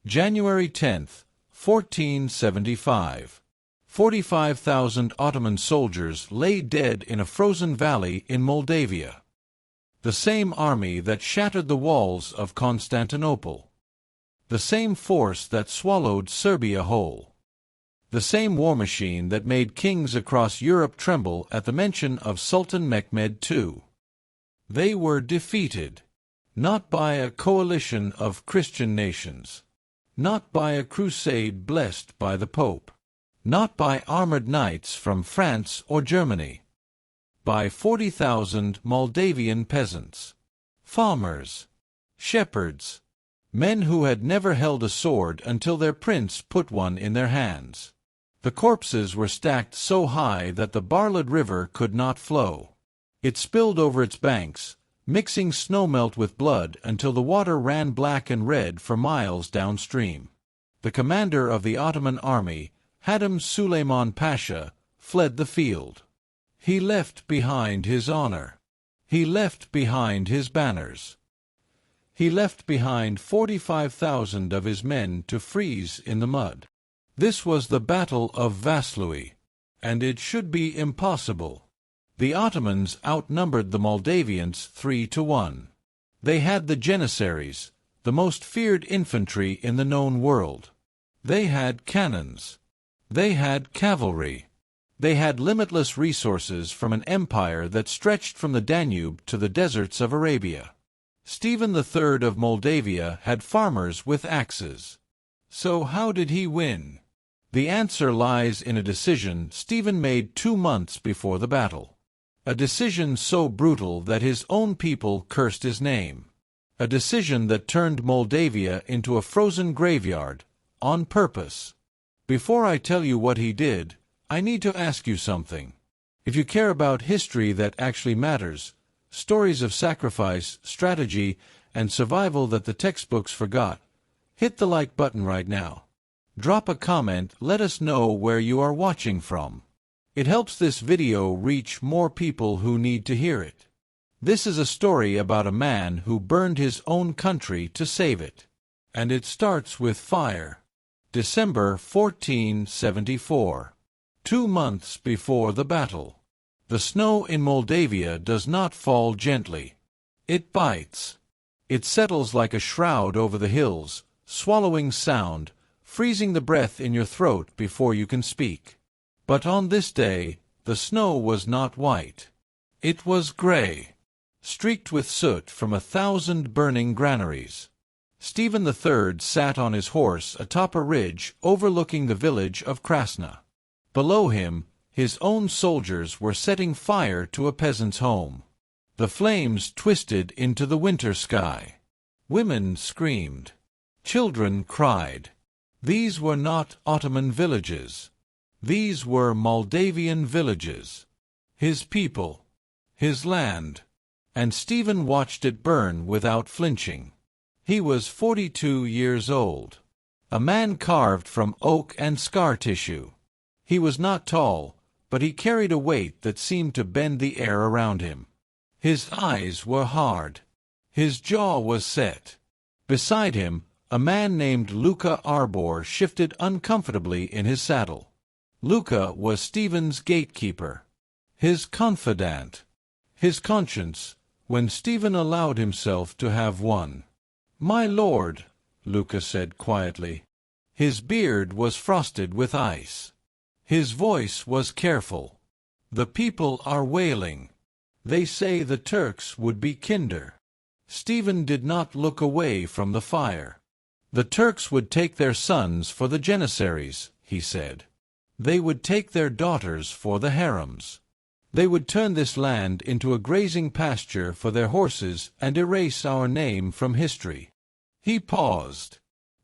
January 10th, 1475. 45,000 Ottoman soldiers lay dead in a frozen valley in Moldavia. The same army that shattered the walls of Constantinople. The same force that swallowed Serbia whole. The same war machine that made kings across Europe tremble at the mention of Sultan Mehmed II. They were defeated, not by a coalition of Christian nations, not by a crusade blessed by the Pope, not by armored knights from France or Germany, by 40,000 Moldavian peasants, farmers, shepherds, men who had never held a sword until their prince put one in their hands. The corpses were stacked so high that the Barlad River could not flow. It spilled over its banks, mixing snowmelt with blood until the water ran black and red for miles downstream. The commander of the Ottoman army, Hatem Suleiman Pasha, fled the field. He left behind his honor. He left behind his banners. He left behind 45,000 of his men to freeze in the mud. This was the Battle of Vaslui, and it should be impossible. The Ottomans outnumbered the Moldavians 3-1. They had the Janissaries, the most feared infantry in the known world. They had cannons. They had cavalry. They had limitless resources from an empire that stretched from the Danube to the deserts of Arabia. Stephen III of Moldavia had farmers with axes. So how did he win? The answer lies in a decision Stephen made 2 months before the battle. A decision so brutal that his own people cursed his name. A decision that turned Moldavia into a frozen graveyard, on purpose. Before I tell you what he did, I need to ask you something. If you care about history that actually matters, stories of sacrifice, strategy, and survival that the textbooks forgot, hit the like button right now. Drop a comment, let us know where you are watching from. It helps this video reach more people who need to hear it. This is a story about a man who burned his own country to save it. And it starts with fire. December 1474. 2 months before the battle. The snow in Moldavia does not fall gently. It bites. It settles like a shroud over the hills, swallowing sound, freezing the breath in your throat before you can speak. But on this day, the snow was not white. It was gray, streaked with soot from 1,000 burning granaries. Stephen III sat on his horse atop a ridge overlooking the village of Krasna. Below him, his own soldiers were setting fire to a peasant's home. The flames twisted into the winter sky. Women screamed. Children cried. These were not Ottoman villages. These were Moldavian villages. His people. His land. And Stephen watched it burn without flinching. He was 42 years old. A man carved from oak and scar tissue. He was not tall, but he carried a weight that seemed to bend the air around him. His eyes were hard. His jaw was set. Beside him, a man named Luca Arbor shifted uncomfortably in his saddle. Luca was Stephen's gatekeeper, his confidant, his conscience, when Stephen allowed himself to have one. "My lord," Luca said quietly. His beard was frosted with ice. His voice was careful. "The people are wailing. They say the Turks would be kinder." Stephen did not look away from the fire. "The Turks would take their sons for the Janissaries," he said. "They would take their daughters for the harems. They would turn this land into a grazing pasture for their horses and erase our name from history." He paused.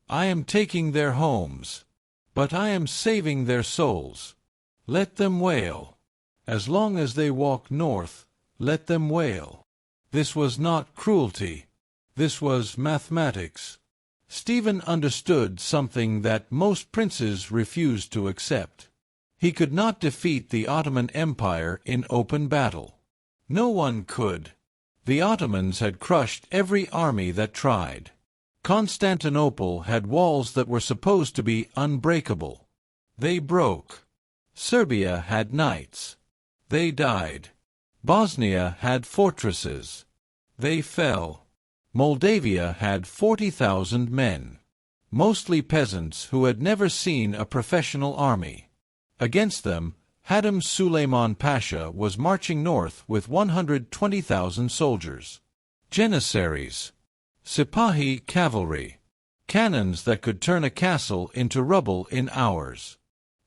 "I am taking their homes, but I am saving their souls. Let them wail. As long as they walk north, let them wail." This was not cruelty. This was mathematics. Stephen understood something that most princes refused to accept. He could not defeat the Ottoman Empire in open battle. No one could. The Ottomans had crushed every army that tried. Constantinople had walls that were supposed to be unbreakable. They broke. Serbia had knights. They died. Bosnia had fortresses. They fell. Moldavia had 40,000 men, mostly peasants who had never seen a professional army. Against them, Hatem Suleiman Pasha was marching north with 120,000 soldiers. Janissaries, Sipahi cavalry, cannons that could turn a castle into rubble in hours.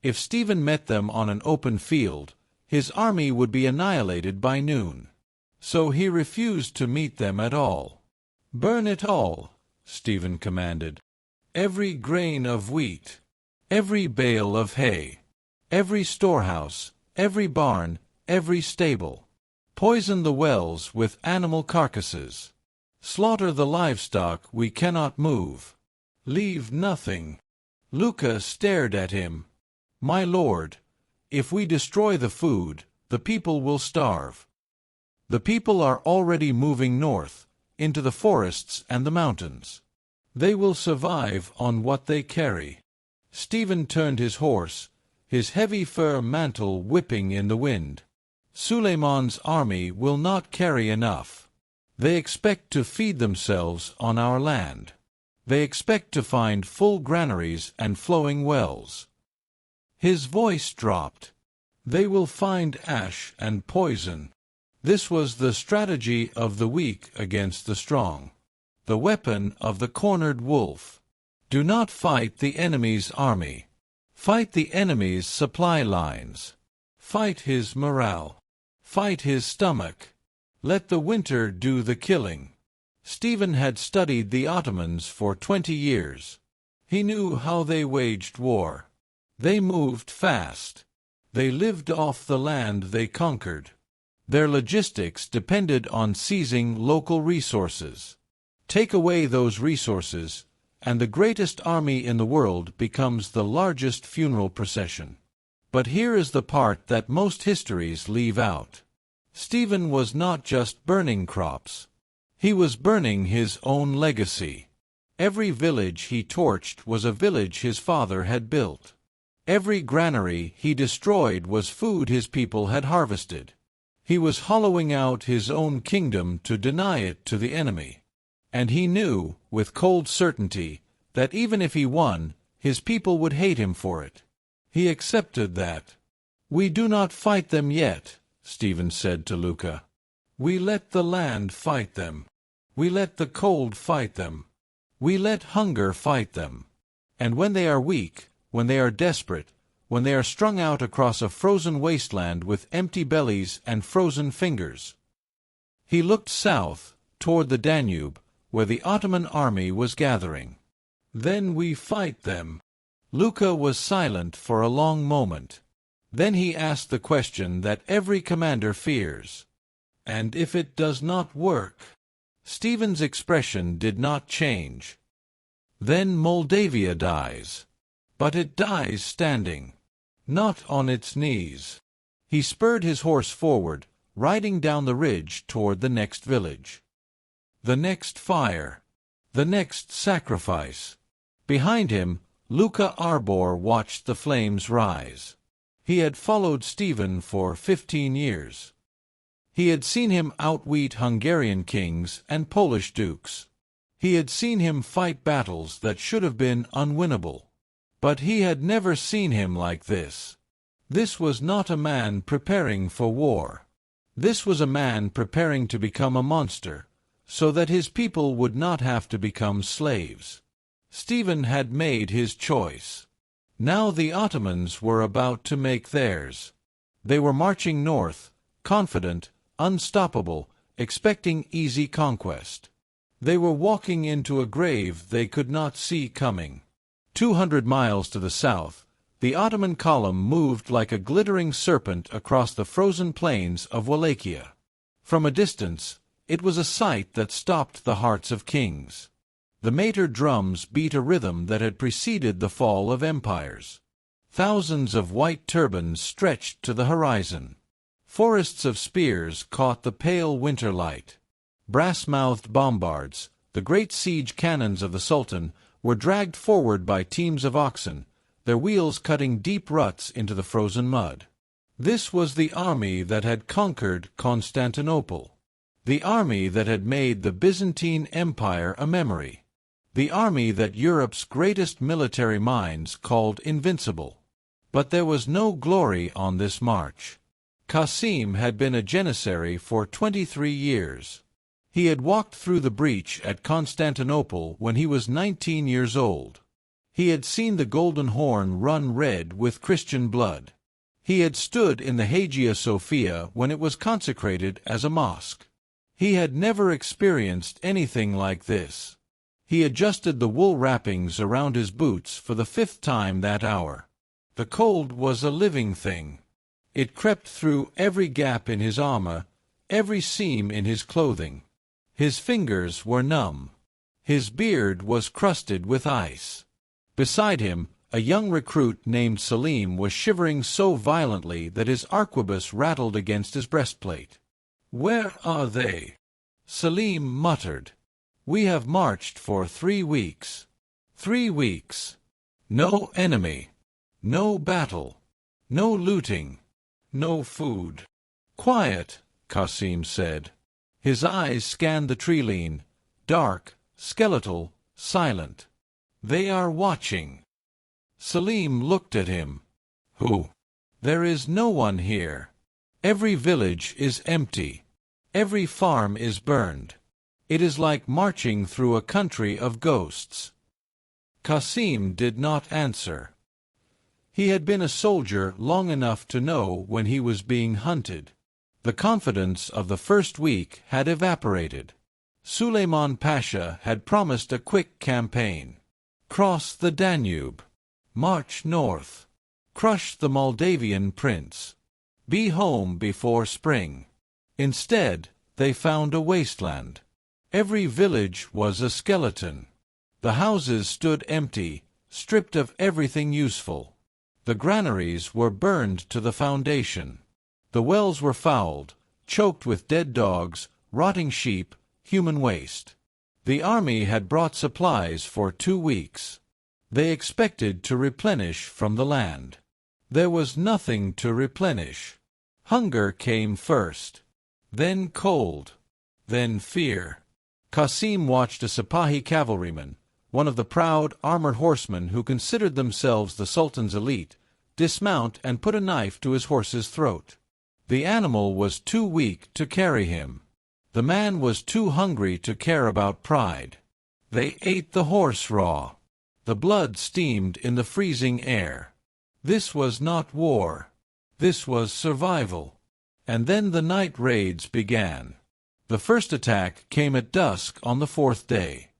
If Stephen met them on an open field, his army would be annihilated by noon. So he refused to meet them at all. "Burn it all," Stephen commanded. "Every grain of wheat, every bale of hay, every storehouse, every barn, every stable. Poison the wells with animal carcasses. Slaughter the livestock we cannot move. Leave nothing." Luca stared at him. "My lord, if we destroy the food, the people will starve." "The people are already moving north, into the forests and the mountains. They will survive on what they carry." Stephen turned his horse, his heavy fur mantle whipping in the wind. "Suleiman's army will not carry enough. They expect to feed themselves on our land. They expect to find full granaries and flowing wells." His voice dropped. "They will find ash and poison." This was the strategy of the weak against the strong, the weapon of the cornered wolf. Do not fight the enemy's army. Fight the enemy's supply lines. Fight his morale. Fight his stomach. Let the winter do the killing. Stephen had studied the Ottomans for 20 years. He knew how they waged war. They moved fast. They lived off the land they conquered. Their logistics depended on seizing local resources. Take away those resources, and the greatest army in the world becomes the largest funeral procession. But here is the part that most histories leave out. Stephen was not just burning crops. He was burning his own legacy. Every village he torched was a village his father had built. Every granary he destroyed was food his people had harvested. He was hollowing out his own kingdom to deny it to the enemy. And he knew, with cold certainty, that even if he won, his people would hate him for it. He accepted that. "We do not fight them yet," Stephen said to Luca. "We let the land fight them. We let the cold fight them. We let hunger fight them. And when they are weak, when they are desperate, when they are strung out across a frozen wasteland with empty bellies and frozen fingers." He looked south, toward the Danube, where the Ottoman army was gathering. "Then we fight them." Luca was silent for a long moment. Then he asked the question that every commander fears. "And if it does not work?" Stephen's expression did not change. "Then Moldavia dies. But it dies standing, not on its knees." He spurred his horse forward, riding down the ridge toward the next village. The next fire. The next sacrifice. Behind him, Luca Arbor watched the flames rise. He had followed Stephen for 15 years. He had seen him outwit Hungarian kings and Polish dukes. He had seen him fight battles that should have been unwinnable. But he had never seen him like this. This was not a man preparing for war. This was a man preparing to become a monster, so that his people would not have to become slaves. Stephen had made his choice. Now the Ottomans were about to make theirs. They were marching north, confident, unstoppable, expecting easy conquest. They were walking into a grave they could not see coming. 200 miles to the south, the Ottoman column moved like a glittering serpent across the frozen plains of Wallachia. From a distance, it was a sight that stopped the hearts of kings. The Mater drums beat a rhythm that had preceded the fall of empires. Thousands of white turbans stretched to the horizon. Forests of spears caught the pale winter light. Brass-mouthed bombards, the great siege cannons of the Sultan, were dragged forward by teams of oxen, their wheels cutting deep ruts into the frozen mud. This was the army that had conquered Constantinople, the army that had made the Byzantine Empire a memory, the army that Europe's greatest military minds called invincible. But there was no glory on this march. Qasim had been a janissary for 23 years. He had walked through the breach at Constantinople when he was 19 years old. He had seen the Golden Horn run red with Christian blood. He had stood in the Hagia Sophia when it was consecrated as a mosque. He had never experienced anything like this. He adjusted the wool wrappings around his boots for the 5th time that hour. The cold was a living thing. It crept through every gap in his armor, every seam in his clothing. His fingers were numb. His beard was crusted with ice. Beside him, a young recruit named Selim was shivering so violently that his arquebus rattled against his breastplate. "Where are they?" Selim muttered. "We have marched for 3 weeks. 3 weeks. No enemy. No battle. No looting. No food." "Quiet," Qasim said. His eyes scanned the tree-line, dark, skeletal, silent. "They are watching." Selim looked at him. "Who?" "There is no one here. Every village is empty. Every farm is burned. It is like marching through a country of ghosts." Qasim did not answer. He had been a soldier long enough to know when he was being hunted. The confidence of the first week had evaporated. Suleiman Pasha had promised a quick campaign. Cross the Danube. March north. Crush the Moldavian prince. Be home before spring. Instead, they found a wasteland. Every village was a skeleton. The houses stood empty, stripped of everything useful. The granaries were burned to the foundation. The wells were fouled, choked with dead dogs, rotting sheep, human waste. The army had brought supplies for 2 weeks. They expected to replenish from the land. There was nothing to replenish. Hunger came first. Then cold. Then fear. Qasim watched a Sipahi cavalryman, one of the proud, armored horsemen who considered themselves the Sultan's elite, dismount and put a knife to his horse's throat. The animal was too weak to carry him. The man was too hungry to care about pride. They ate the horse raw. The blood steamed in the freezing air. This was not war. This was survival. And then the night raids began. The first attack came at dusk on the 4th day.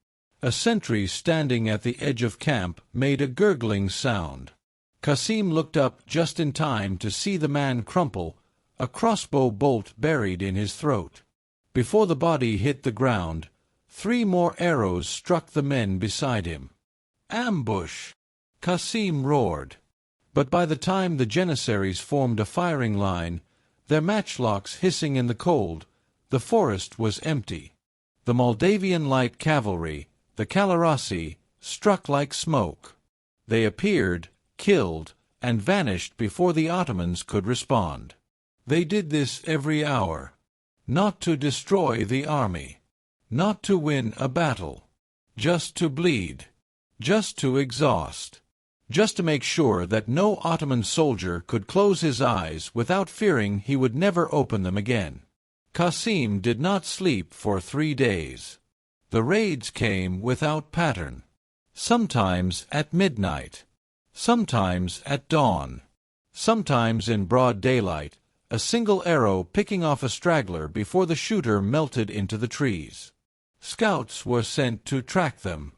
A sentry standing at the edge of camp made a gurgling sound. Qasim looked up just in time to see the man crumple, a crossbow bolt buried in his throat. Before the body hit the ground, 3 more arrows struck the men beside him. "Ambush!" Qasim roared. But by the time the janissaries formed a firing line, their matchlocks hissing in the cold, the forest was empty. The Moldavian light cavalry, the Calarasi, struck like smoke. They appeared, killed, and vanished before the Ottomans could respond. They did this every hour. Not to destroy the army. Not to win a battle. Just to bleed. Just to exhaust. Just to make sure that no Ottoman soldier could close his eyes without fearing he would never open them again. Qasim did not sleep for 3 days. The raids came without pattern. Sometimes at midnight. Sometimes at dawn. Sometimes in broad daylight, a single arrow picking off a straggler before the shooter melted into the trees. Scouts were sent to track them.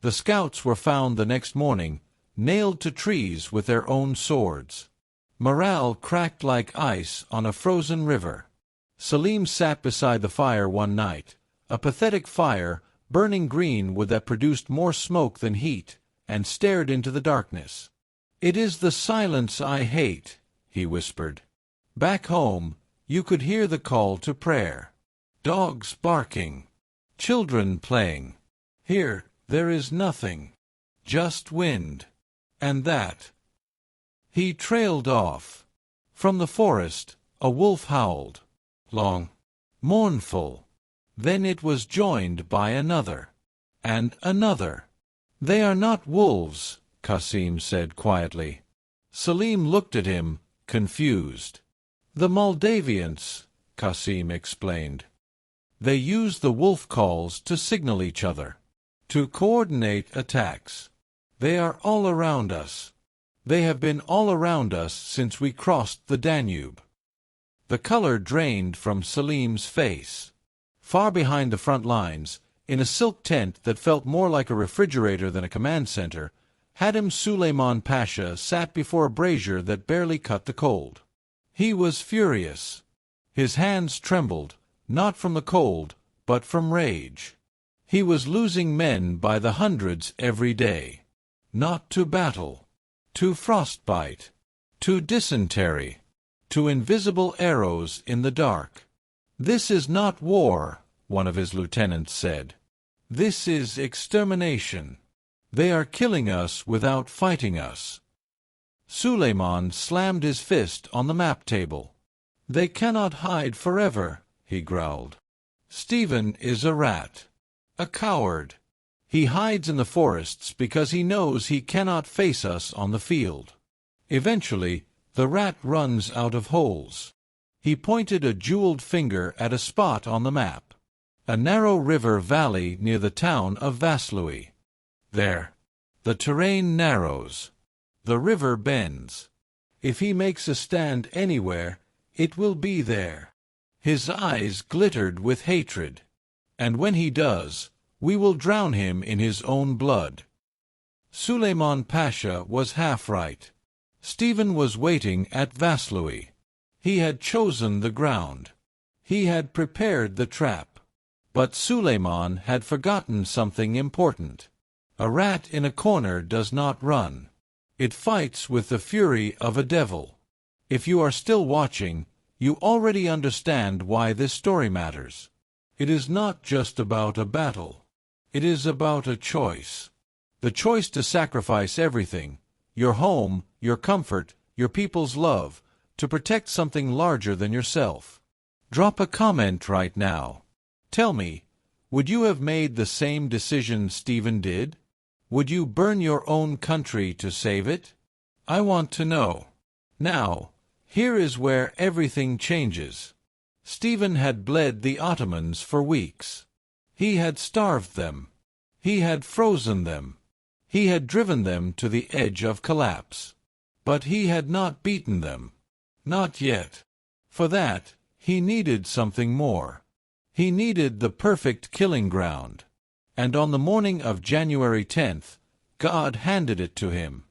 The scouts were found the next morning, nailed to trees with their own swords. Morale cracked like ice on a frozen river. Selim sat beside the fire one night, a pathetic fire, burning green wood that produced more smoke than heat, and stared into the darkness. "It is the silence I hate," he whispered. Back home, you could hear the call to prayer. Dogs barking. Children playing. Here, there is nothing. Just wind. And that. He trailed off. From the forest, a wolf howled. Long. Mournful. Then it was joined by another. And another. They are not wolves, Qasim said quietly. Selim looked at him, confused. The Moldavians, Qasim explained. They use the wolf calls to signal each other, to coordinate attacks. They are all around us. They have been all around us since we crossed the Danube. The color drained from Selim's face. Far behind the front lines, in a silk tent that felt more like a refrigerator than a command center, Hadim Suleiman Pasha sat before a brazier that barely cut the cold. He was furious. His hands trembled, not from the cold, but from rage. He was losing men by the hundreds every day. Not to battle. To frostbite. To dysentery. To invisible arrows in the dark. This is not war, one of his lieutenants said. This is extermination. They are killing us without fighting us. Suleiman slammed his fist on the map table. They cannot hide forever, he growled. Stephen is a rat. A coward. He hides in the forests because he knows he cannot face us on the field. Eventually, the rat runs out of holes. He pointed a jeweled finger at a spot on the map. A narrow river valley near the town of Vaslui. There. The terrain narrows. The river bends. If he makes a stand anywhere, it will be there. His eyes glittered with hatred. And when he does, we will drown him in his own blood. Suleiman Pasha was half right. Stephen was waiting at Vaslui. He had chosen the ground. He had prepared the trap. But Suleiman had forgotten something important. A rat in a corner does not run. It fights with the fury of a devil. If you are still watching, you already understand why this story matters. It is not just about a battle. It is about a choice. The choice to sacrifice everything, your home, your comfort, your people's love, to protect something larger than yourself. Drop a comment right now. Tell me, would you have made the same decision Stephen did? Would you burn your own country to save it? I want to know. Now, here is where everything changes. Stephen had bled the Ottomans for weeks. He had starved them. He had frozen them. He had driven them to the edge of collapse. But he had not beaten them. Not yet. For that, he needed something more. He needed the perfect killing ground. And on the morning of January 10th, God handed it to him.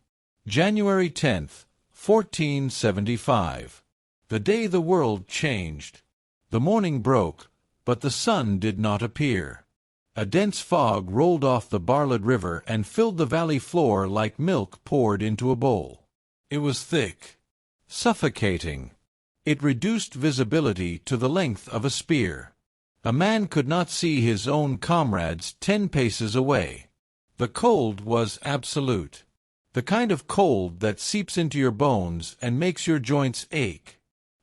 January 10th, 1475. The day the world changed. The morning broke, but the sun did not appear. A dense fog rolled off the Barlad River and filled the valley floor like milk poured into a bowl. It was thick, suffocating. It reduced visibility to the length of a spear. A man could not see his own comrades 10 paces away. The cold was absolute. The kind of cold that seeps into your bones and makes your joints ache.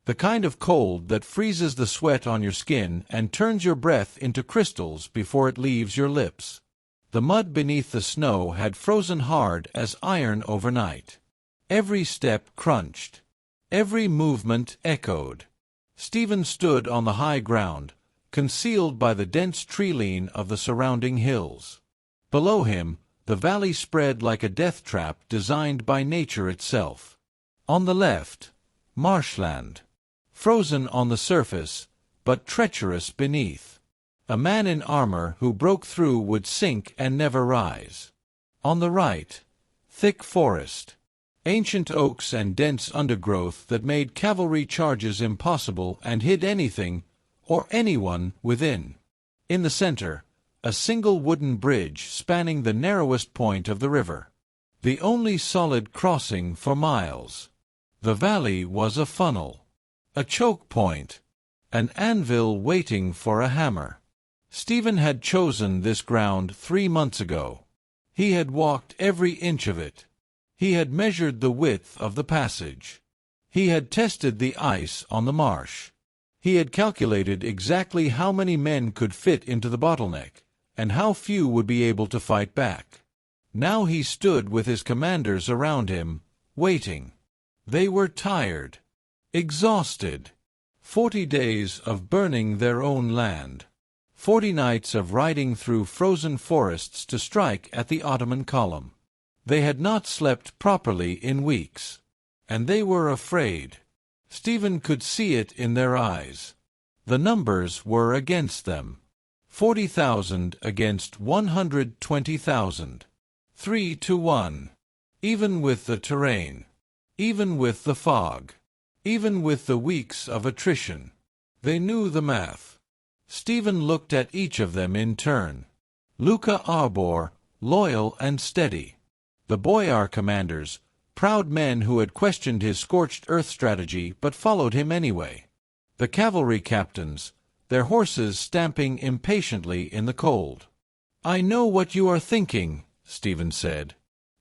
The kind of cold that freezes the sweat on your skin and turns your breath into crystals before it leaves your lips. The mud beneath the snow had frozen hard as iron overnight. Every step crunched. Every movement echoed. Stephen stood on the high ground, concealed by the dense tree-line of the surrounding hills. Below him, the valley spread like a death trap designed by nature itself. On the left, marshland. Frozen on the surface, but treacherous beneath. A man in armor who broke through would sink and never rise. On the right, thick forest. Ancient oaks and dense undergrowth that made cavalry charges impossible and hid anything, or anyone, within. In the center, a single wooden bridge spanning the narrowest point of the river. The only solid crossing for miles. The valley was a funnel. A choke point. An anvil waiting for a hammer. Stephen had chosen this ground 3 months ago. He had walked every inch of it. He had measured the width of the passage. He had tested the ice on the marsh. He had calculated exactly how many men could fit into the bottleneck, and how few would be able to fight back. Now he stood with his commanders around him, waiting. They were tired, exhausted. 40 days of burning their own land. 40 nights of riding through frozen forests to strike at the Ottoman column. They had not slept properly in weeks. And they were afraid. Stephen could see it in their eyes. The numbers were against them. 40,000 against 120,000. 3 to 1. Even with the terrain. Even with the fog. Even with the weeks of attrition. They knew the math. Stephen looked at each of them in turn. Luca Arbor, loyal and steady. The boyar commanders, proud men who had questioned his scorched earth strategy but followed him anyway. The cavalry captains, their horses stamping impatiently in the cold. "I know what you are thinking," Stephen said.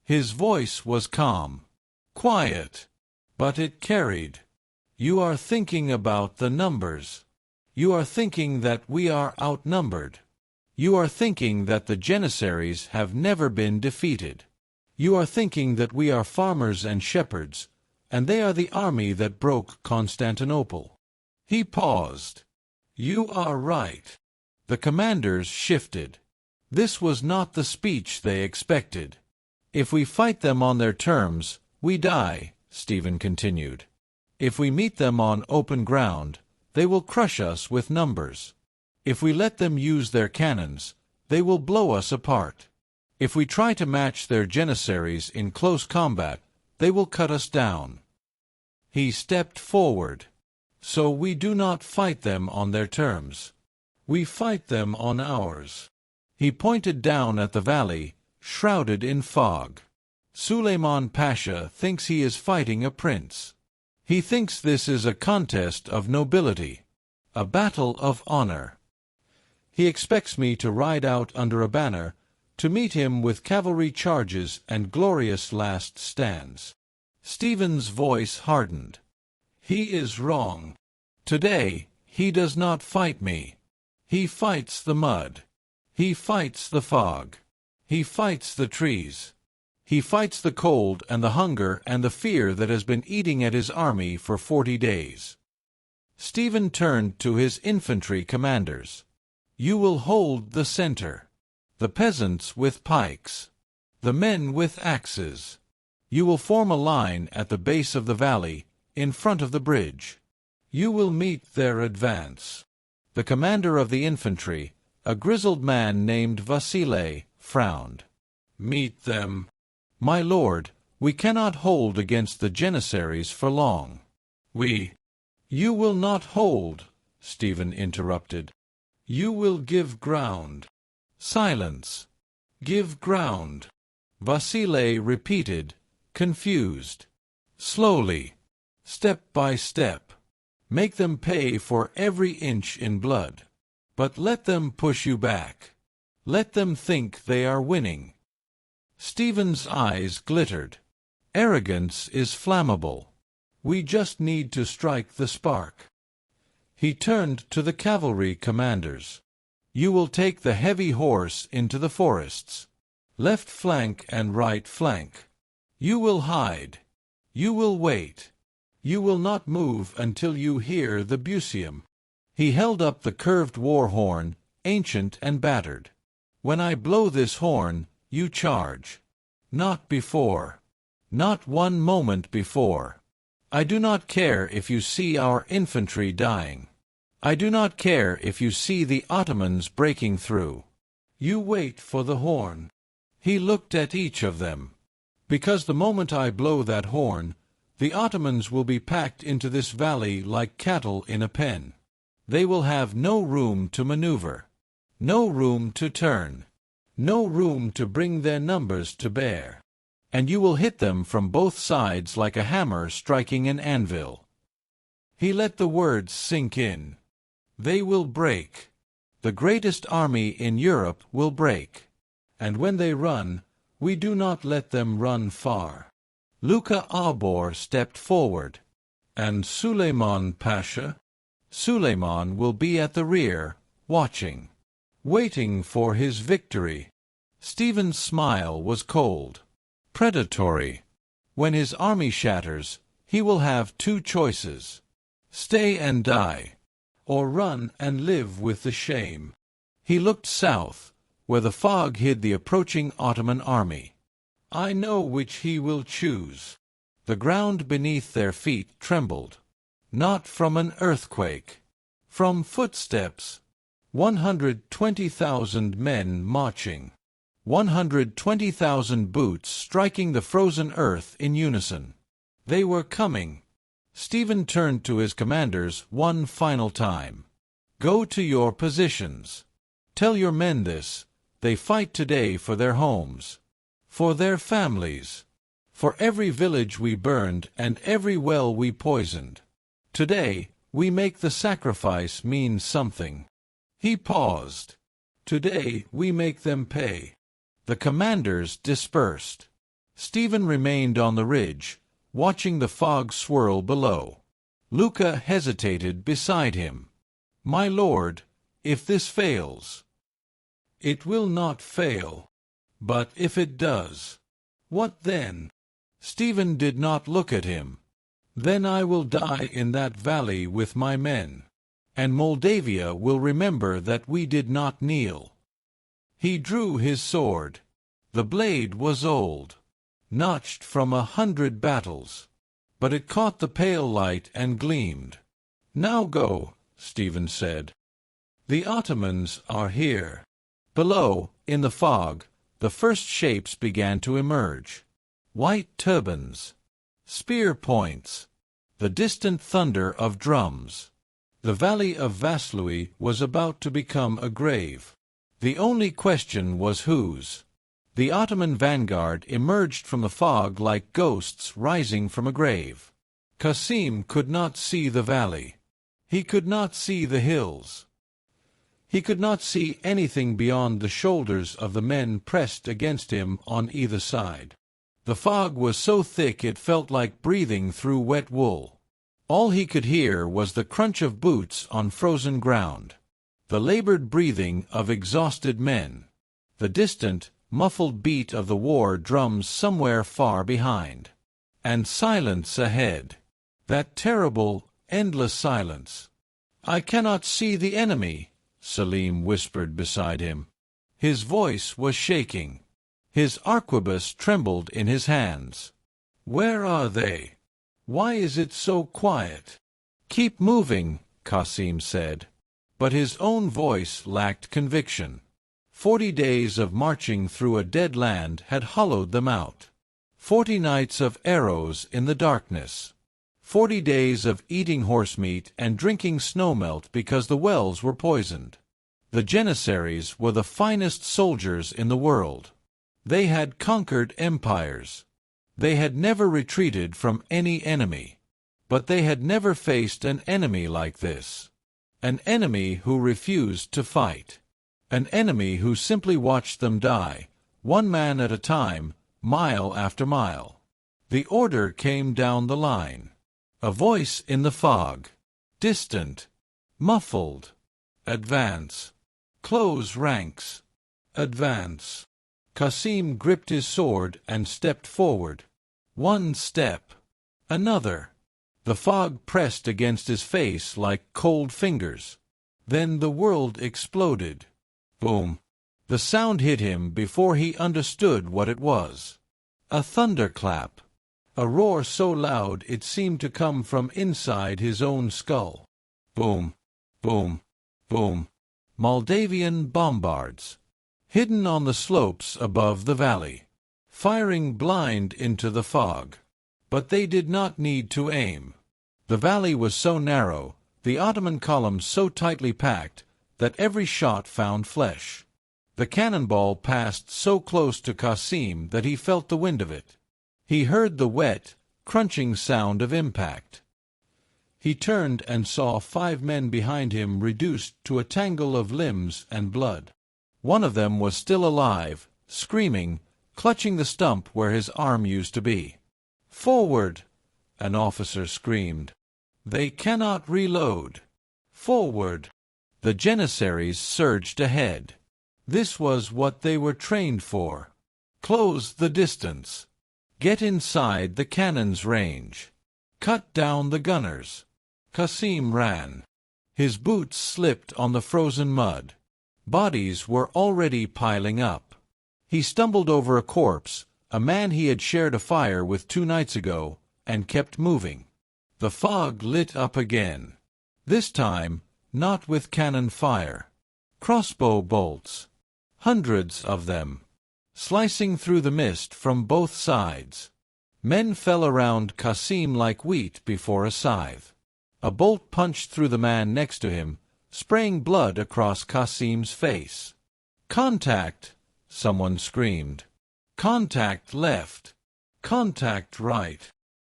His voice was calm, quiet, but it carried. "You are thinking about the numbers. You are thinking that we are outnumbered. You are thinking that the Janissaries have never been defeated. You are thinking that we are farmers and shepherds, and they are the army that broke Constantinople." He paused. "You are right." The commanders shifted. This was not the speech they expected. "If we fight them on their terms, we die," Stephen continued. "If we meet them on open ground, they will crush us with numbers. If we let them use their cannons, they will blow us apart. If we try to match their Janissaries in close combat, they will cut us down." He stepped forward. "So we do not fight them on their terms. We fight them on ours." He pointed down at the valley, shrouded in fog. "Suleiman Pasha thinks he is fighting a prince. He thinks this is a contest of nobility, a battle of honor. He expects me to ride out under a banner, to meet him with cavalry charges and glorious last stands." Stephen's voice hardened. "He is wrong. Today, he does not fight me. He fights the mud. He fights the fog. He fights the trees. He fights the cold and the hunger and the fear that has been eating at his army for 40 days. Stephen turned to his infantry commanders. "You will hold the center. The peasants with pikes. The men with axes. You will form a line at the base of the valley, in front of the bridge. You will meet their advance." The commander of the infantry, a grizzled man named Vaslui, frowned. "Meet them? My lord, we cannot hold against the Janissaries for long. You will not hold," Stephen interrupted. "You will give ground." "Silence. Give ground," Vaslui repeated, confused. "Slowly. Step by step. Make them pay for every inch in blood. But let them push you back. Let them think they are winning." Stephen's eyes glittered. "Arrogance is flammable. We just need to strike the spark." He turned to the cavalry commanders. "You will take the heavy horse into the forests. Left flank and right flank. You will hide. You will wait. You will not move until you hear the busium." He held up the curved war horn, ancient and battered. "When I blow this horn, you charge. Not before. Not one moment before. I do not care if you see our infantry dying. I do not care if you see the Ottomans breaking through. You wait for the horn." He looked at each of them. "Because the moment I blow that horn, the Ottomans will be packed into this valley like cattle in a pen. They will have no room to maneuver, no room to turn, no room to bring their numbers to bear. And you will hit them from both sides like a hammer striking an anvil." He let the words sink in. "They will break. The greatest army in Europe will break. And when they run, we do not let them run far. Luka Abor stepped forward. And Suleiman Pasha? Suleiman will be at the rear, watching, waiting for his victory. Stephen's smile was cold, predatory. When his army shatters, he will have two choices: stay and die, or run and live with the shame. He looked south, where the fog hid the approaching Ottoman army. I know which he will choose. The ground beneath their feet trembled, not from an earthquake, from footsteps. 120,000 men marching, 120,000 boots striking the frozen earth in unison. They were coming. Stephen turned to his commanders one final time. Go to your positions. Tell your men this. They fight today for their homes, for their families, for every village we burned and every well we poisoned. Today, we make the sacrifice mean something. He paused. Today, we make them pay. The commanders dispersed. Stephen remained on the ridge, watching the fog swirl below. Luka hesitated beside him. My lord, if this fails. It will not fail. But if it does, what then? Stephen did not look at him. Then I will die in that valley with my men, and Moldavia will remember that we did not kneel. He drew his sword. The blade was old, notched from 100 battles, but it caught the pale light and gleamed. Now go, Stephen said. The Ottomans are here. Below, in the fog, the first shapes began to emerge. White turbans, spear points, the distant thunder of drums. The valley of Vaslui was about to become a grave. The only question was whose. The Ottoman vanguard emerged from the fog like ghosts rising from a grave. Qasim could not see the valley. He could not see the hills. He could not see anything beyond the shoulders of the men pressed against him on either side. The fog was so thick it felt like breathing through wet wool. All he could hear was the crunch of boots on frozen ground, the labored breathing of exhausted men, the distant, muffled beat of the war drums somewhere far behind. And silence ahead. That terrible, endless silence. I cannot see the enemy, Salim whispered beside him. His voice was shaking. His arquebus trembled in his hands. Where are they? Why is it so quiet? Keep moving, Qasim said. But his own voice lacked conviction. 40 days of marching through a dead land had hollowed them out. 40 nights of arrows in the darkness. 40 days of eating horsemeat and drinking snowmelt because the wells were poisoned. The Janissaries were the finest soldiers in the world. They had conquered empires. They had never retreated from any enemy. But they had never faced an enemy like this. An enemy who refused to fight. An enemy who simply watched them die, one man at a time, mile after mile. The order came down the line. A voice in the fog. Distant. Muffled. Advance. Close ranks. Advance. Qasim gripped his sword and stepped forward. One step. Another. The fog pressed against his face like cold fingers. Then the world exploded. Boom. The sound hit him before he understood what it was. A thunderclap. A roar so loud it seemed to come from inside his own skull. Boom. Boom. Boom. Moldavian bombards. Hidden on the slopes above the valley. Firing blind into the fog. But they did not need to aim. The valley was so narrow, the Ottoman columns so tightly packed, that every shot found flesh. The cannonball passed so close to Qasim that he felt the wind of it. He heard the wet, crunching sound of impact. He turned and saw 5 men behind him reduced to a tangle of limbs and blood. One of them was still alive, screaming, clutching the stump where his arm used to be. "Forward!" an officer screamed. "They cannot reload." "Forward!" The Janissaries surged ahead. This was what they were trained for. Close the distance. Get inside the cannon's range. Cut down the gunners. Qasim ran. His boots slipped on the frozen mud. Bodies were already piling up. He stumbled over a corpse, a man he had shared a fire with 2 nights ago, and kept moving. The fog lit up again. This time, not with cannon fire. Crossbow bolts. Hundreds of them. Slicing through the mist from both sides. Men fell around Qasim like wheat before a scythe. A bolt punched through the man next to him, spraying blood across Qasim's face. "Contact!" someone screamed. "Contact left! Contact right!"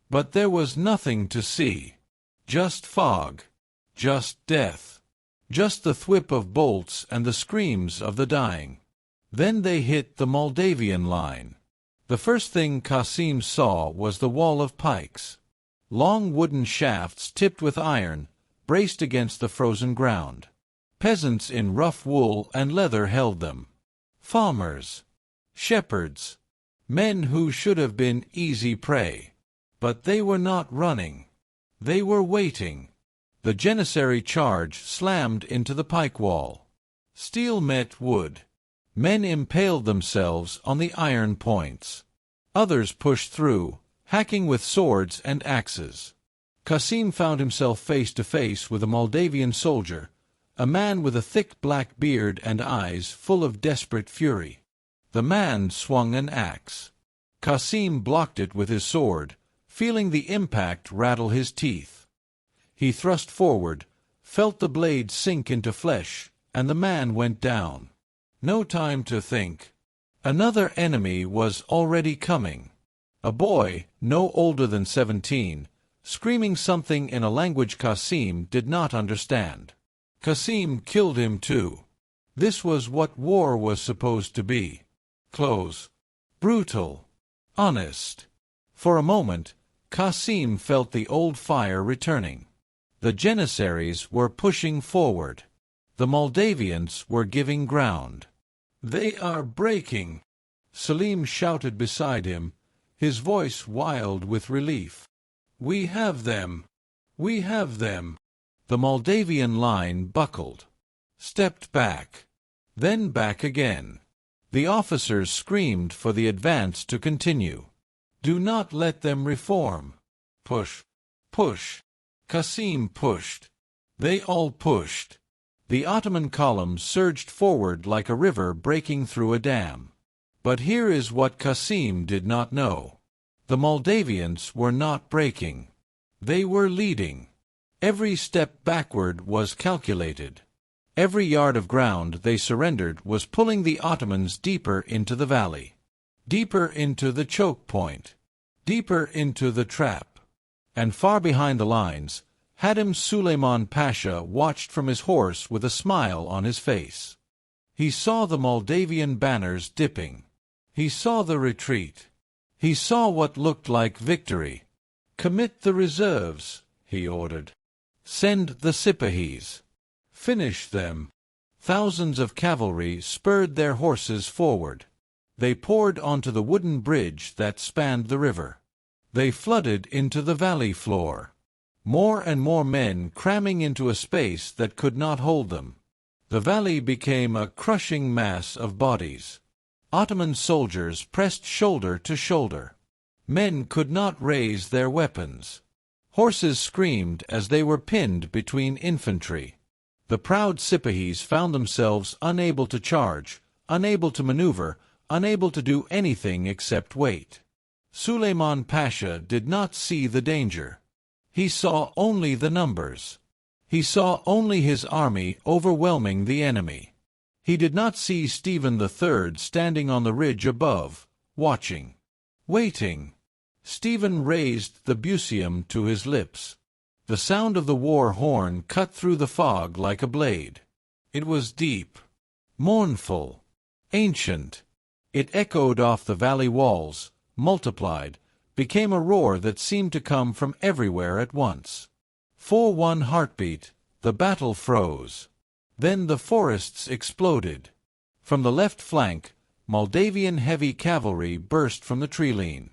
But there was nothing to see. Just fog. Just death. Just the thwip of bolts and the screams of the dying. Then they hit the Moldavian line. The first thing Qasim saw was the wall of pikes. Long wooden shafts tipped with iron, braced against the frozen ground. Peasants in rough wool and leather held them. Farmers. Shepherds. Men who should have been easy prey. But they were not running. They were waiting. The Janissary charge slammed into the pike wall. Steel met wood. Men impaled themselves on the iron points. Others pushed through, hacking with swords and axes. Qasim found himself face to face with a Moldavian soldier, a man with a thick black beard and eyes full of desperate fury. The man swung an axe. Qasim blocked it with his sword, feeling the impact rattle his teeth. He thrust forward, felt the blade sink into flesh, and the man went down. No time to think. Another enemy was already coming. A boy, no older than 17, screaming something in a language Qasim did not understand. Qasim killed him too. This was what war was supposed to be. Close. Brutal. Honest. For a moment, Qasim felt the old fire returning. The Janissaries were pushing forward. The Moldavians were giving ground. "They are breaking!" Selim shouted beside him, his voice wild with relief. "We have them! We have them!" The Moldavian line buckled, stepped back, then back again. The officers screamed for the advance to continue. "Do not let them reform! Push! Push!" Qasim pushed. They all pushed. The Ottoman column surged forward like a river breaking through a dam. But here is what Qasim did not know. The Moldavians were not breaking. They were leading. Every step backward was calculated. Every yard of ground they surrendered was pulling the Ottomans deeper into the valley, deeper into the choke point, deeper into the trap. And far behind the lines, Hadim Suleiman Pasha watched from his horse with a smile on his face. He saw the Moldavian banners dipping. He saw the retreat. He saw what looked like victory. "Commit the reserves," he ordered. "Send the Sipahis. Finish them." Thousands of cavalry spurred their horses forward. They poured onto the wooden bridge that spanned the river. They flooded into the valley floor. More and more men cramming into a space that could not hold them. The valley became a crushing mass of bodies. Ottoman soldiers pressed shoulder to shoulder. Men could not raise their weapons. Horses screamed as they were pinned between infantry. The proud Sipahis found themselves unable to charge, unable to maneuver, unable to do anything except wait. Suleiman Pasha did not see the danger. He saw only the numbers. He saw only his army overwhelming the enemy. He did not see Stephen III standing on the ridge above, watching, waiting. Stephen raised the busium to his lips. The sound of the war horn cut through the fog like a blade. It was deep, mournful, ancient. It echoed off the valley walls, multiplied, became a roar that seemed to come from everywhere at once. For one heartbeat, the battle froze. Then the forests exploded. From the left flank, Moldavian heavy cavalry burst from the treeline.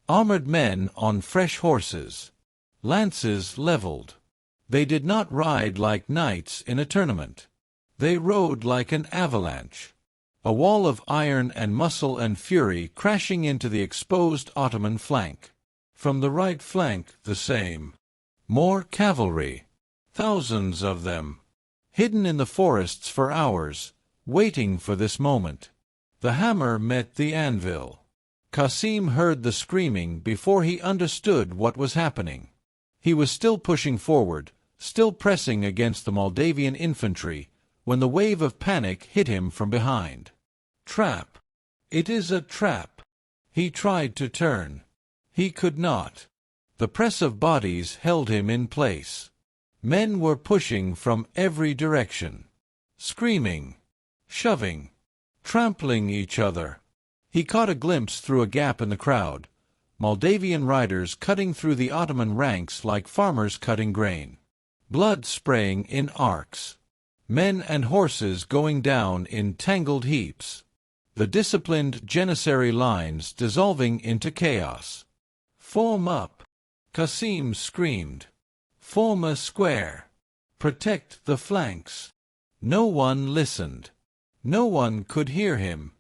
Armored men on fresh horses. Lances leveled. They did not ride like knights in a tournament. They rode like an avalanche. A wall of iron and muscle and fury crashing into the exposed Ottoman flank. From the right flank the same. More cavalry. Thousands of them. Hidden in the forests for hours, waiting for this moment. The hammer met the anvil. Qasim heard the screaming before he understood what was happening. He was still pushing forward, still pressing against the Moldavian infantry, when the wave of panic hit him from behind. Trap! It is a trap! He tried to turn. He could not. The press of bodies held him in place. Men were pushing from every direction, screaming, shoving, trampling each other. He caught a glimpse through a gap in the crowd, Moldavian riders cutting through the Ottoman ranks like farmers cutting grain. Blood spraying in arcs. Men and horses going down in tangled heaps. The disciplined Janissary lines dissolving into chaos. Form up! Qasim screamed. Form a square. Protect the flanks. No one listened. No one could hear him.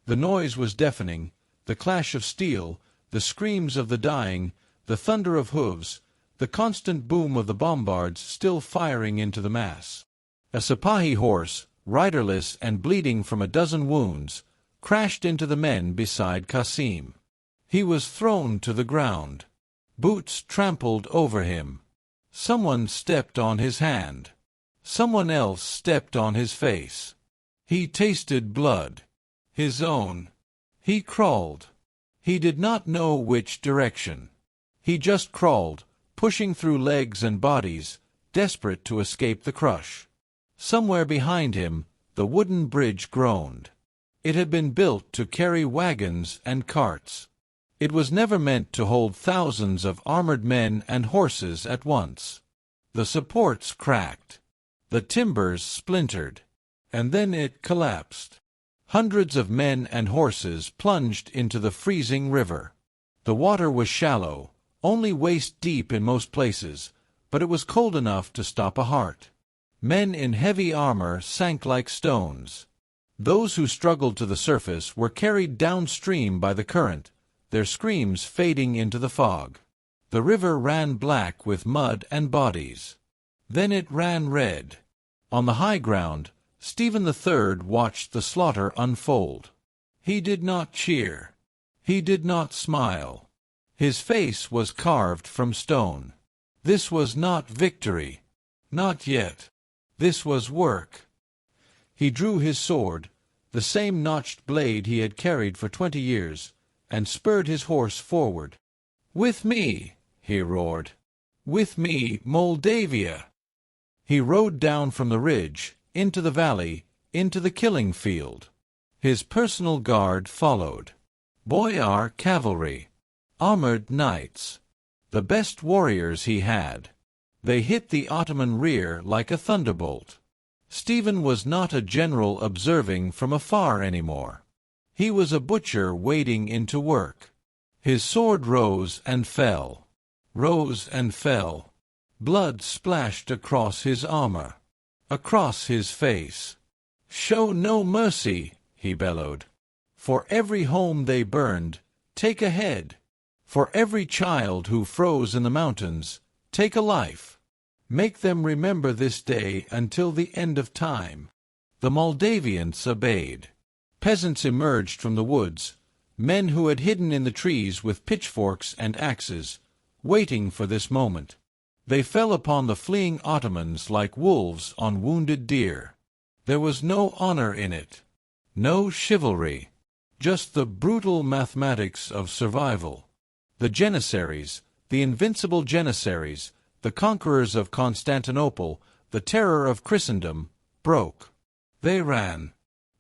The noise was deafening, the clash of steel, the screams of the dying, the thunder of hooves, the constant boom of the bombards still firing into the mass. A Sipahi horse, riderless and bleeding from a dozen wounds, crashed into the men beside Qasim. He was thrown to the ground. Boots trampled over him. Someone stepped on his hand. Someone else stepped on his face. He tasted blood. His own. He crawled. He did not know which direction. He just crawled, pushing through legs and bodies, desperate to escape the crush. Somewhere behind him, the wooden bridge groaned. It had been built to carry wagons and carts. It was never meant to hold thousands of armored men and horses at once. The supports cracked. The timbers splintered. And then it collapsed. Hundreds of men and horses plunged into the freezing river. The water was shallow, only waist-deep in most places, but it was cold enough to stop a heart. Men in heavy armor sank like stones. Those who struggled to the surface were carried downstream by the current, their screams fading into the fog. The river ran black with mud and bodies. Then it ran red. On the high ground, Stephen III watched the slaughter unfold. He did not cheer. He did not smile. His face was carved from stone. This was not victory. Not yet. This was work. He drew his sword, the same notched blade he had carried for 20 years, and spurred his horse forward. "With me!" he roared. "With me, Moldavia!" He rode down from the ridge, into the valley, into the killing field. His personal guard followed. Boyar cavalry. Armored knights. The best warriors he had. They hit the Ottoman rear like a thunderbolt. Stephen was not a general observing from afar anymore. He was a butcher wading into work. His sword rose and fell. Rose and fell. Blood splashed across his armor. Across his face. "Show no mercy," he bellowed. "For every home they burned, take a head. For every child who froze in the mountains, take a life. Make them remember this day until the end of time." The Moldavians obeyed. Peasants emerged from the woods, men who had hidden in the trees with pitchforks and axes, waiting for this moment. They fell upon the fleeing Ottomans like wolves on wounded deer. There was no honor in it, no chivalry, just the brutal mathematics of survival. The Janissaries, the invincible Janissaries, The conquerors of Constantinople, the terror of Christendom, broke. They ran.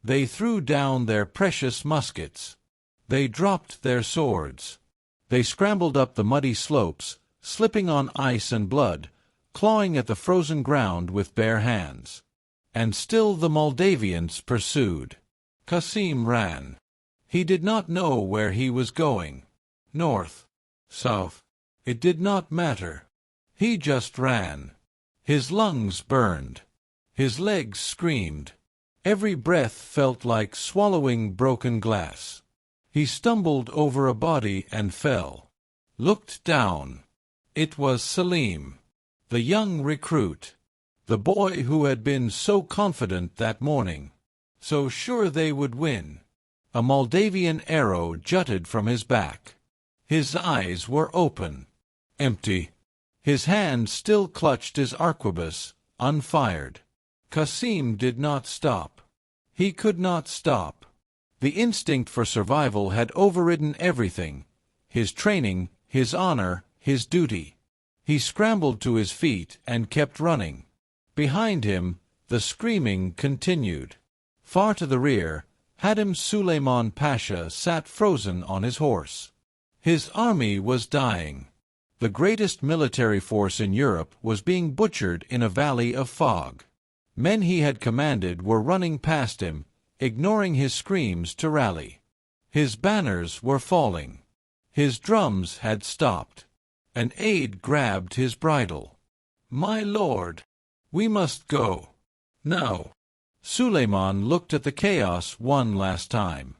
They threw down their precious muskets. They dropped their swords. They scrambled up the muddy slopes, slipping on ice and blood, clawing at the frozen ground with bare hands. And still the Moldavians pursued. Qasim ran. He did not know where he was going. North, south, it did not matter. He just ran. His lungs burned. His legs screamed. Every breath felt like swallowing broken glass. He stumbled over a body and fell. Looked down. It was Selim, the young recruit, the boy who had been so confident that morning, so sure they would win. A Moldavian arrow jutted from his back. His eyes were open, empty. His hand still clutched his arquebus, unfired. Qasim did not stop. He could not stop. The instinct for survival had overridden everything, his training, his honor, his duty. He scrambled to his feet and kept running. Behind him, the screaming continued. Far to the rear, Hadim Suleiman Pasha sat frozen on his horse. His army was dying. The greatest military force in Europe was being butchered in a valley of fog. Men he had commanded were running past him, ignoring his screams to rally. His banners were falling. His drums had stopped. An aide grabbed his bridle. "My lord, we must go. Now." Suleiman looked at the chaos one last time.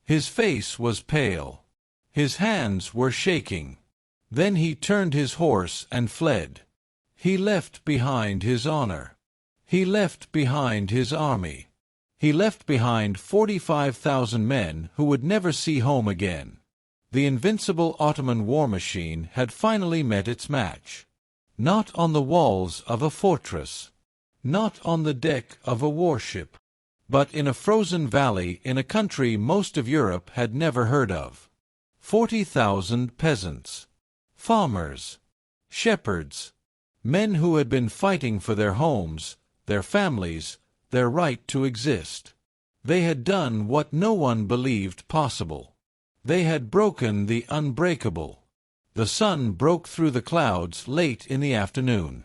His face was pale. His hands were shaking. Then he turned his horse and fled. He left behind his honor. He left behind his army. He left behind 45,000 men who would never see home again. The invincible Ottoman war machine had finally met its match. Not on the walls of a fortress, not on the deck of a warship, but in a frozen valley in a country most of Europe had never heard of. 40,000 peasants, farmers, shepherds, men who had been fighting for their homes, their families, their right to exist. They had done what no one believed possible. They had broken the unbreakable. The sun broke through the clouds late in the afternoon.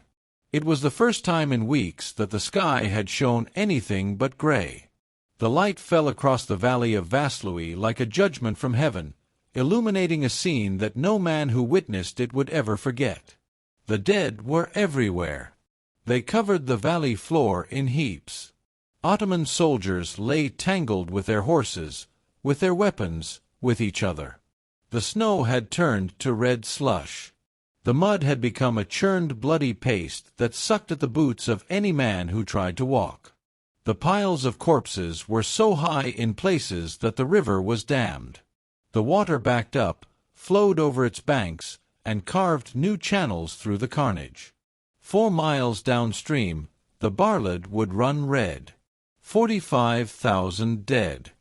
It was the first time in weeks that the sky had shown anything but gray. The light fell across the valley of Vaslui like a judgment from heaven, illuminating a scene that no man who witnessed it would ever forget. The dead were everywhere. They covered the valley floor in heaps. Ottoman soldiers lay tangled with their horses, with their weapons, with each other. The snow had turned to red slush. The mud had become a churned bloody paste that sucked at the boots of any man who tried to walk. The piles of corpses were so high in places that the river was dammed. The water backed up, flowed over its banks, and carved new channels through the carnage. 4 miles downstream, the Barlad would run red. 45,000 dead.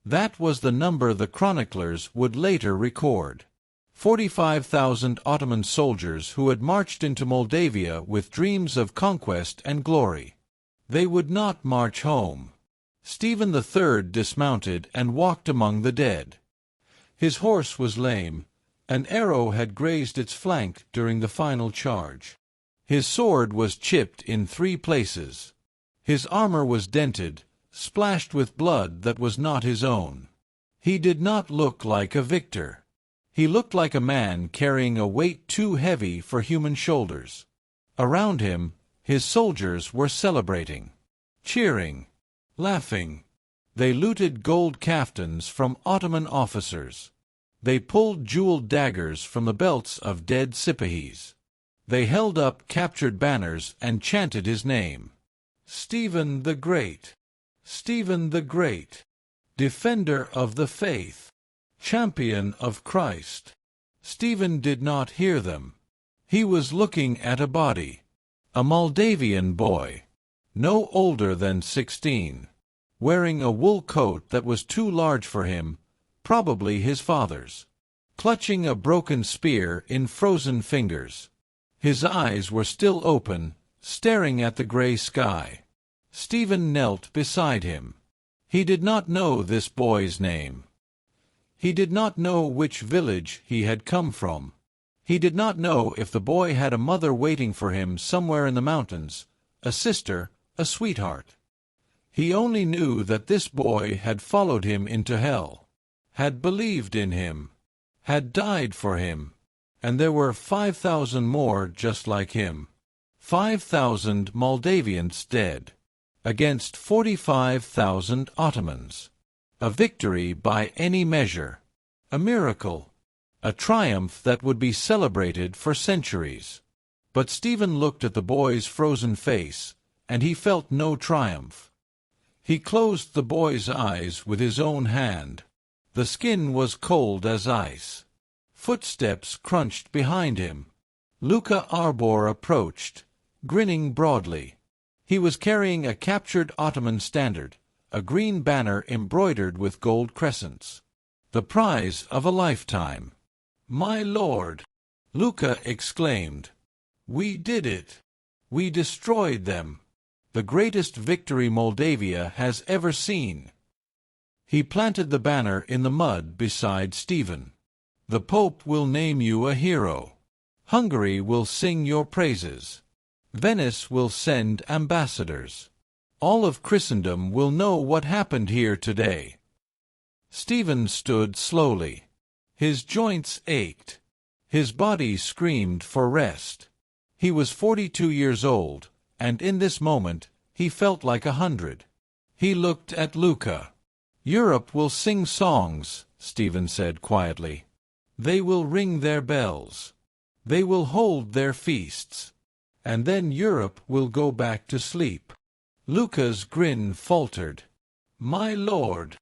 That was the number the chroniclers would later record. 45,000 Ottoman soldiers who had marched into Moldavia with dreams of conquest and glory. They would not march home. Stephen III dismounted and walked among the dead. His horse was lame. An arrow had grazed its flank during the final charge. His sword was chipped in 3 places. His armor was dented, splashed with blood that was not his own. He did not look like a victor. He looked like a man carrying a weight too heavy for human shoulders. Around him, his soldiers were celebrating, cheering, laughing. They looted gold caftans from Ottoman officers. They pulled jeweled daggers from the belts of dead Sipahis. They held up captured banners and chanted his name. Stephen the Great, Stephen the Great, defender of the faith, champion of Christ. Stephen did not hear them. He was looking at a body, a Moldavian boy, no older than 16, wearing a wool coat that was too large for him, probably his father's, clutching a broken spear in frozen fingers. His eyes were still open, staring at the gray sky. Stephen knelt beside him. He did not know this boy's name. He did not know which village he had come from. He did not know if the boy had a mother waiting for him somewhere in the mountains, a sister, a sweetheart. He only knew that this boy had followed him into hell, had believed in him, had died for him, and there were 5,000 more just like him. 5,000 Moldavians dead, against 45,000 Ottomans. A victory by any measure, a miracle, a triumph that would be celebrated for centuries. But Stephen looked at the boy's frozen face, and he felt no triumph. He closed the boy's eyes with his own hand. The skin was cold as ice. Footsteps crunched behind him. Luca Arbor approached, grinning broadly. He was carrying a captured Ottoman standard, a green banner embroidered with gold crescents. The prize of a lifetime. "My lord!" Luca exclaimed. "We did it! We destroyed them! The greatest victory Moldavia has ever seen!" He planted the banner in the mud beside Stephen. "The Pope will name you a hero. Hungary will sing your praises. Venice will send ambassadors. All of Christendom will know what happened here today." Stephen stood slowly. His joints ached. His body screamed for rest. He was 42 years old, and in this moment he felt like 100. He looked at Luca. "Europe will sing songs," Stephen said quietly. "They will ring their bells. They will hold their feasts. And then Europe will go back to sleep." Luca's grin faltered. "My lord!"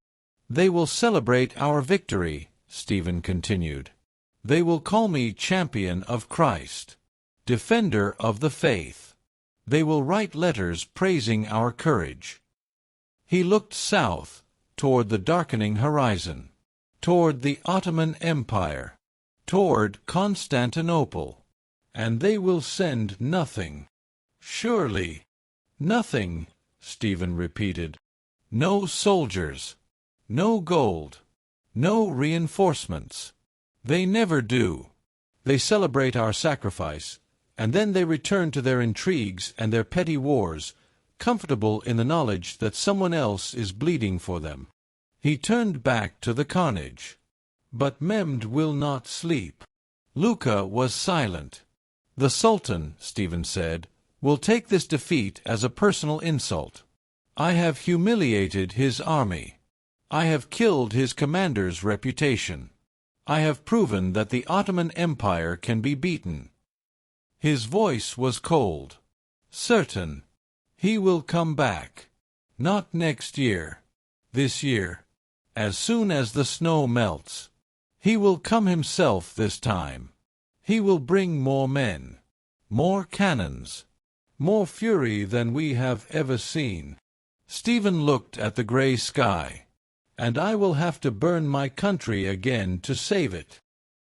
"They will celebrate our victory," Stephen continued. "They will call me champion of Christ, defender of the faith. They will write letters praising our courage." He looked south, toward the darkening horizon, toward the Ottoman Empire, toward Constantinople. "And they will send nothing." "Surely." "Nothing," Stephen repeated. "No soldiers, no gold, no reinforcements. They never do. They celebrate our sacrifice, and then they return to their intrigues and their petty wars, comfortable in the knowledge that someone else is bleeding for them." He turned back to the carnage. "But Mehmed will not sleep." Luca was silent. "The Sultan," Stephen said, "will take this defeat as a personal insult. I have humiliated his army. I have killed his commander's reputation. I have proven that the Ottoman Empire can be beaten." His voice was cold. "Certain. He will come back. Not next year. This year. As soon as the snow melts. He will come himself this time. He will bring more men, more cannons, more fury than we have ever seen." Stephen looked at the gray sky. "And I will have to burn my country again to save it."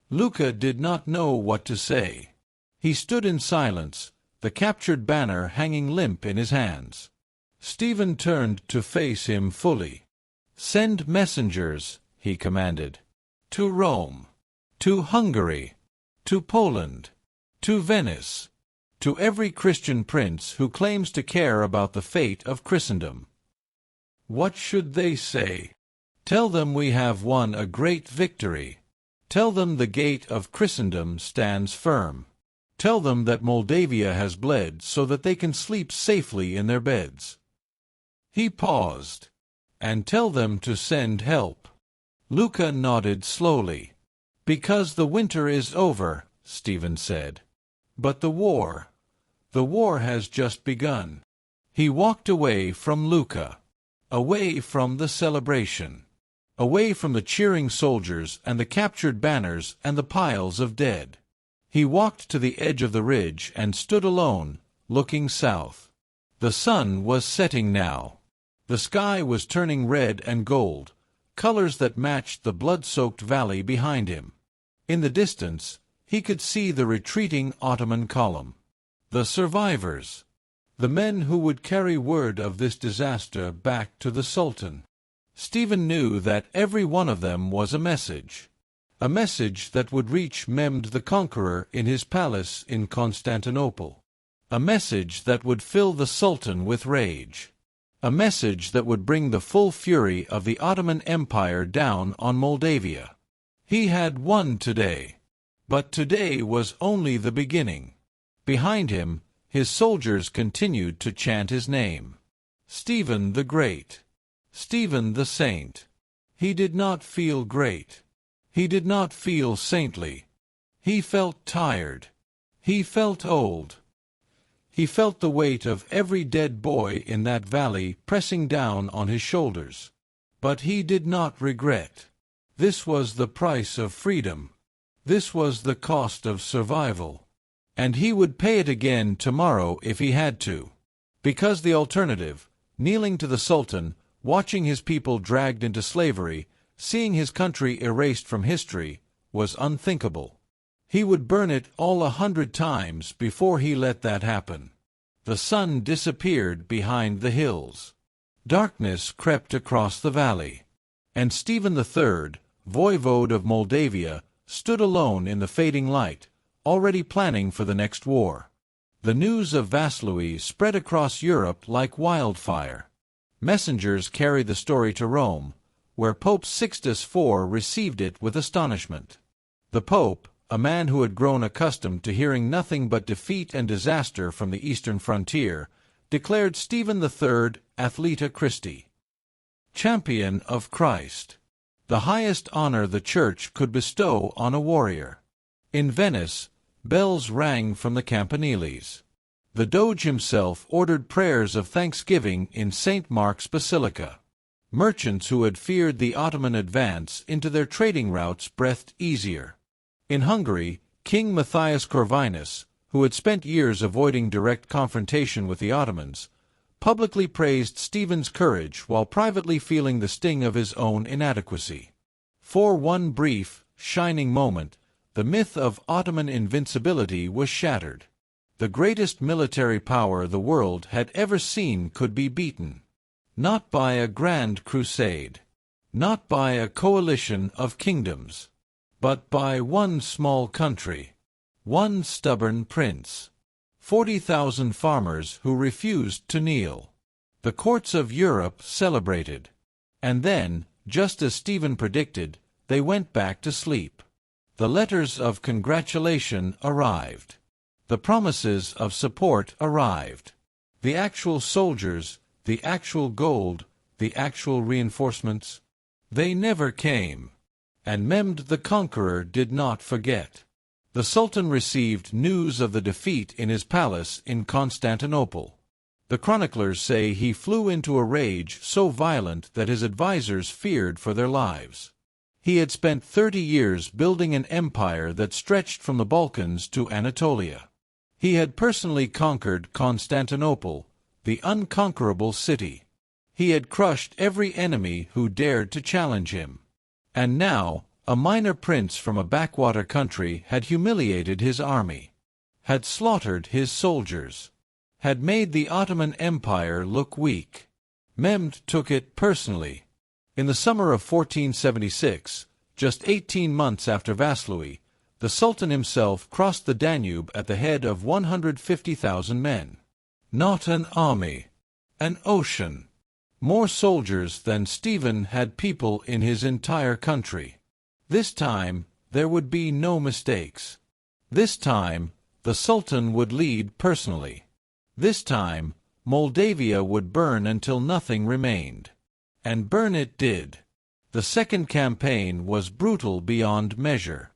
Luca did not know what to say. He stood in silence, the captured banner hanging limp in his hands. Stephen turned to face him fully. "Send messengers," he commanded. "To Rome, to Hungary, to Poland, to Venice, to every Christian prince who claims to care about the fate of Christendom. What should they say? Tell them we have won a great victory. Tell them the gate of Christendom stands firm. Tell them that Moldavia has bled so that they can sleep safely in their beds." He paused. "And tell them to send help." Luca nodded slowly. "Because the winter is over," Stephen said. "But the war has just begun." He walked away from Luca, away from the celebration, away from the cheering soldiers and the captured banners and the piles of dead. He walked to the edge of the ridge and stood alone, looking south. The sun was setting now. The sky was turning red and gold, colors that matched the blood-soaked valley behind him. In the distance, He could see the retreating Ottoman column. The survivors. The men who would carry word of this disaster back to the Sultan. Stephen knew that every one of them was a message that would reach Mehmed the Conqueror in his palace in Constantinople. A message that would fill the Sultan with rage. A message that would bring the full fury of the Ottoman Empire down on Moldavia. He had won today. But today was only the beginning. Behind him, his soldiers continued to chant his name. Stephen the Great. Stephen the Saint. He did not feel great. He did not feel saintly. He felt tired. He felt old. He felt the weight of every dead boy in that valley pressing down on his shoulders. But he did not regret. This was the price of freedom. This was the cost of survival. And he would pay it again tomorrow if he had to. Because the alternative, kneeling to the Sultan, watching his people dragged into slavery, seeing his country erased from history, was unthinkable. He would burn it all 100 times before he let that happen. The sun disappeared behind the hills. Darkness crept across the valley. And Stephen III, voivode of Moldavia, stood alone in the fading light, already planning for the next war. The news of Vaslui spread across Europe like wildfire. Messengers carried the story to Rome, where Pope Sixtus IV received it with astonishment. The Pope, a man who had grown accustomed to hearing nothing but defeat and disaster from the eastern frontier, declared Stephen III Athleta Christi, champion of Christ, the highest honor the Church could bestow on a warrior. In Venice, bells rang from the campaniles. The Doge himself ordered prayers of thanksgiving in St. Mark's Basilica. Merchants who had feared the Ottoman advance into their trading routes breathed easier. In Hungary, King Matthias Corvinus, who had spent years avoiding direct confrontation with the Ottomans, publicly praised Stephen's courage while privately feeling the sting of his own inadequacy. For one brief, shining moment, the myth of Ottoman invincibility was shattered. The greatest military power the world had ever seen could be beaten. Not by a grand crusade. Not by a coalition of kingdoms. But by one small country. One stubborn prince. 40,000 farmers who refused to kneel. The courts of Europe celebrated. And then, just as Stephen predicted, they went back to sleep. The letters of congratulation arrived. The promises of support arrived. The actual soldiers, the actual gold, the actual reinforcements, they never came. And Mehmed the Conqueror did not forget. The Sultan received news of the defeat in his palace in Constantinople. The chroniclers say he flew into a rage so violent that his advisers feared for their lives. He had spent 30 years building an empire that stretched from the Balkans to Anatolia. He had personally conquered Constantinople, the unconquerable city. He had crushed every enemy who dared to challenge him. And now, a minor prince from a backwater country had humiliated his army, had slaughtered his soldiers, had made the Ottoman Empire look weak. Mehmed took it personally. In the summer of 1476, just 18 months after Vaslui, the Sultan himself crossed the Danube at the head of 150,000 men. Not an army, an ocean. More soldiers than Stephen had people in his entire country. This time, there would be no mistakes. This time, the Sultan would lead personally. This time, Moldavia would burn until nothing remained. And burn it did. The second campaign was brutal beyond measure.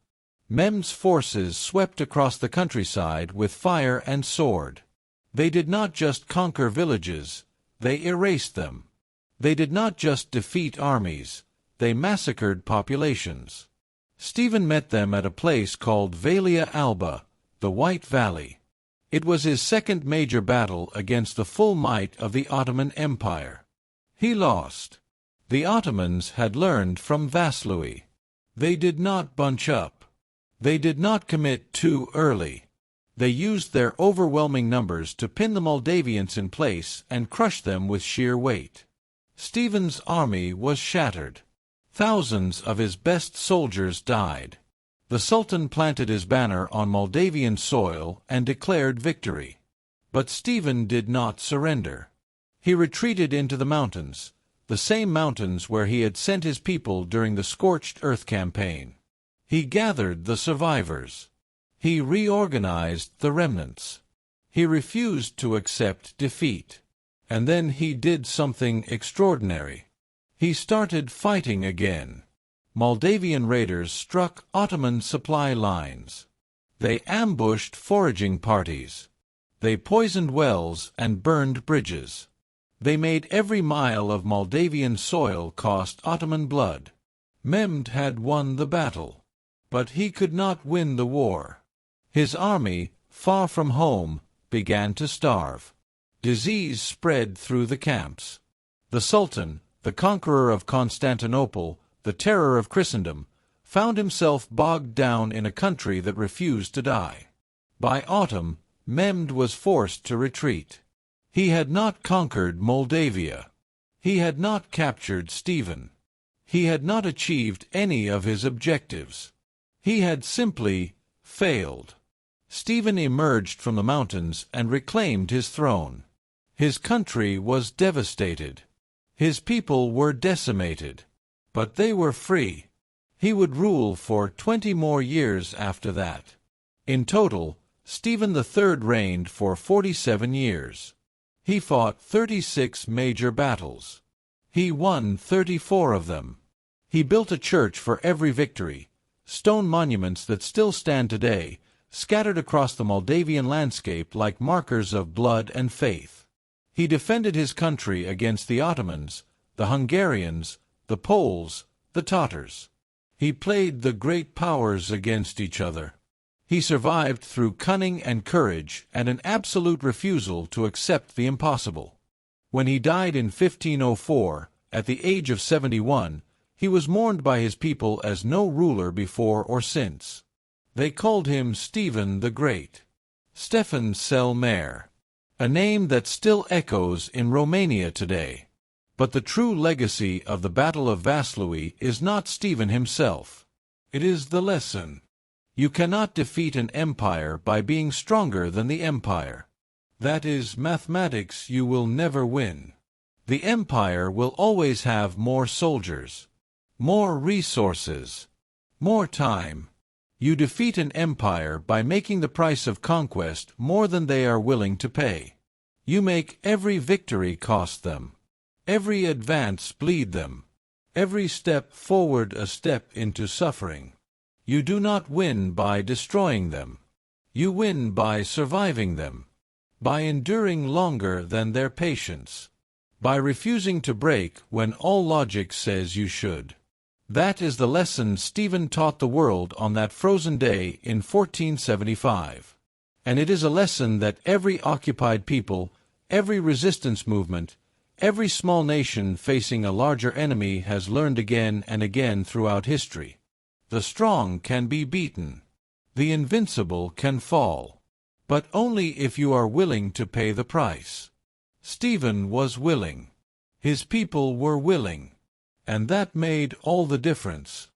Mehmed's forces swept across the countryside with fire and sword. They did not just conquer villages, they erased them. They did not just defeat armies, they massacred populations. Stephen met them at a place called Valia Alba, the White Valley. It was his second major battle against the full might of the Ottoman Empire. He lost. The Ottomans had learned from Vaslui. They did not bunch up. They did not commit too early. They used their overwhelming numbers to pin the Moldavians in place and crush them with sheer weight. Stephen's army was shattered. Thousands of his best soldiers died. The Sultan planted his banner on Moldavian soil and declared victory. But Stephen did not surrender. He retreated into the mountains, the same mountains where he had sent his people during the Scorched Earth campaign. He gathered the survivors. He reorganized the remnants. He refused to accept defeat. And then he did something extraordinary. He started fighting again. Moldavian raiders struck Ottoman supply lines. They ambushed foraging parties. They poisoned wells and burned bridges. They made every mile of Moldavian soil cost Ottoman blood. Mehmed had won the battle. But he could not win the war. His army, far from home, began to starve. Disease spread through the camps. The Sultan, the conqueror of Constantinople, the terror of Christendom, found himself bogged down in a country that refused to die. By autumn, Mehmed was forced to retreat. He had not conquered Moldavia. He had not captured Stephen. He had not achieved any of his objectives. He had simply failed. Stephen emerged from the mountains and reclaimed his throne. His country was devastated. His people were decimated. But they were free. He would rule for 20 more years after that. In total, Stephen III reigned for 47 years. He fought 36 major battles. He won 34 of them. He built a church for every victory, stone monuments that still stand today, scattered across the Moldavian landscape like markers of blood and faith. He defended his country against the Ottomans, the Hungarians, the Poles, the Tatars. He played the great powers against each other. He survived through cunning and courage and an absolute refusal to accept the impossible. When he died in 1504, at the age of 71, he was mourned by his people as no ruler before or since. They called him Stephen the Great. Stefan cel Mare, a name that still echoes in Romania today. But the true legacy of the Battle of Vaslui is not Stephen himself. It is the lesson. You cannot defeat an empire by being stronger than the empire. That is mathematics. You will never win. The empire will always have more soldiers, more resources, more time. You defeat an empire by making the price of conquest more than they are willing to pay. You make every victory cost them, every advance bleed them, every step forward a step into suffering. You do not win by destroying them. You win by surviving them, by enduring longer than their patience, by refusing to break when all logic says you should. That is the lesson Stephen taught the world on that frozen day in 1475. And it is a lesson that every occupied people, every resistance movement, every small nation facing a larger enemy has learned again and again throughout history. The strong can be beaten. The invincible can fall. But only if you are willing to pay the price. Stephen was willing. His people were willing. And that made all the difference.